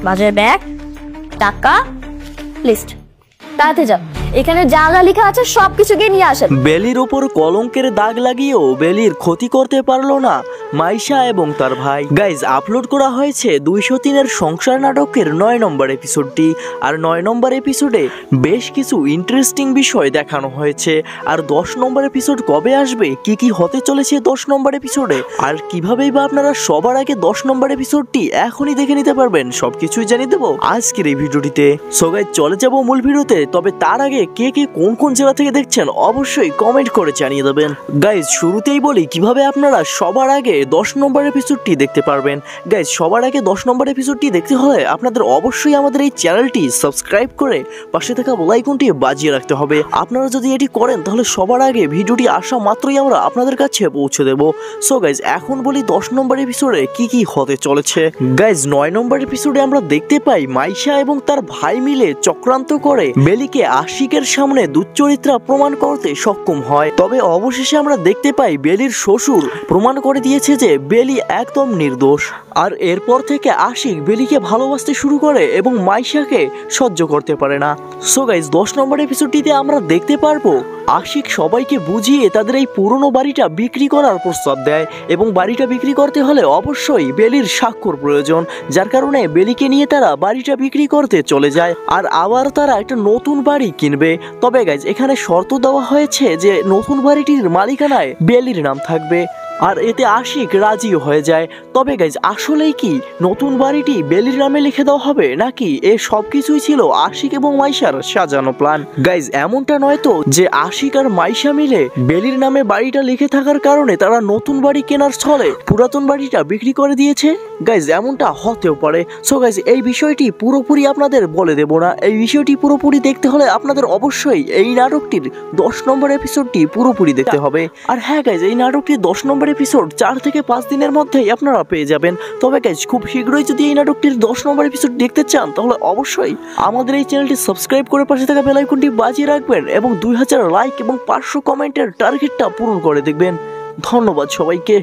বাজারের ব্যাগ, টাকা, লিস্ট। তাড়াতাড়ি যাও, এখানে যা যা লেখা আছে সবকিছু গিয়ে নিয়ে আসেন। বেলির উপর কলঙ্কের দাগ লাগিয়েও বেলির ক্ষতি করতে পারলো না মাইশা এবং তার ভাই। গাইজ, আপলোড করা হয়েছে 203-এর সংসার নাটকের 9 নম্বর এপিসোডটি। আর 9 নম্বর এপিসোডে বেশ কিছু ইন্টারেস্টিং বিষয় দেখানো হয়েছে। আর 10 নম্বর এপিসোড কবে আসবে, কি কি হতে চলেছে 10 নম্বর এপিসোডে, আর কিভাবেই বা আপনারা সবার আগে 10 নম্বর এপিসোডটি এখনই দেখে নিতে পারবেন, সবকিছুই জানিয়ে দেবো আজকের এই ভিডিওটিতে। সো গাইজ, চলে যাবো মূল ভিডিওতে। তবে তার আগে কে কে কোন কোন জেলা থেকে দেখছেন অবশ্যই কমেন্ট করে জানিয়ে দেবেন। গাইজ, শুরুতেই বলি কিভাবে আপনারা সবার আগে 10 নম্বর এপিসোডটি দেখতে পারবেন। গাইজ, সবার আগে 10 নম্বর এপিসোডটি দেখতে হলে আপনাদের অবশ্যই আমাদের এই চ্যানেলটি সাবস্ক্রাইব করে পাশে থাকা বেল আইকনটি বাজিয়ে রাখতে হবে। আপনারা যদি এটি করেন তাহলে সবার আগে ভিডিওটি আসা মাত্রই আমরা আপনাদের কাছে পৌঁছে দেব। সো গাইজ, এখন বলি 10 নম্বর এপিসোডে কি কি হতে চলেছে। গাইজ, 9 নম্বর এপিসোডে আমরা দেখতে পাই মাইশা এবং তার ভাই মিলে চক্রান্ত করে বেলিকে আশিকের সামনে দুশ্চরিত্রা প্রমাণ করতে সক্ষম হয়। তবে অবশেষে আমরা দেখতে পাই বেলির শ্বশুর প্রমাণ করে দিয়েছে যে বেলি একদম নির্দোষ। আর এরপর থেকে আশিক বেলিকে ভালোবাসতে শুরু করে এবং মাইশাকে সহ্য করতে পারে না। সো গাইজ, 10 নম্বর এপিসোডটিতে আমরা দেখতে পারবো আশিক সবাইকে বুঝিয়ে তাদের এই পুরনো বাড়িটা বিক্রি করার প্রস্তাব দেয় এবং বাড়িটা বিক্রি করতে হলে অবশ্যই বেলির স্বাক্ষর প্রয়োজন, যার কারণে বেলিকে নিয়ে তারা বাড়িটা বিক্রি করতে চলে যায়। আর আবার তারা একটা নতুন বাড়ি কিনবে। তবে গাইজ, এখানে শর্ত দেওয়া হয়েছে যে নতুন বাড়িটির মালিকানায় বেলির নাম থাকবে। আর এতে আশিক রাজিও হয়ে যায়। তবে গাইজ, আসলেই কি নতুন বাড়িটি বেলির নামে লিখে দেওয়া হবে, নাকি এ সবকিছুই ছিল আশিক এবং মাইশার সাজানো প্ল্যান? গাইজ, এমনটা নয় তো যে আশিক আর মাইশা মিলে বেলির নামে বাড়িটা লিখে থাকার কারণে তারা নতুন বাড়ি কেনার ছলে পুরাতন বাড়িটা বিক্রি করে দিয়েছে? গাইজ, এমনটা হতেও পারে। সো গাইজ, এই বিষয়টি পুরোপুরি আপনাদের বলে দেব না। এই বিষয়টি পুরোপুরি দেখতে হলে আপনাদের অবশ্যই এই নাটকটির 10 নম্বর এপিসোডটি পুরোপুরি দেখতে হবে। আর হ্যাঁ গাইজ, এই নাটকটির 10 নম্বর এপিসোড 4 থেকে 5 দিনের মধ্যেই আপনারা পেয়ে যাবেন। তবে গাইজ, খুব শীঘ্রই যদি এই নাটকটির 10 নম্বর এপিসোড দেখতে চান তাহলে অবশ্যই আমাদের এই চ্যানেলটি সাবস্ক্রাইব করে পাশে থাকা বেল আইকনটি বাজিয়ে রাখবেন এবং 2000 লাইক এবং 500 কমেন্টের টার্গেটটা পূরণ করে দেখবেন। ধন্যবাদ সবাইকে।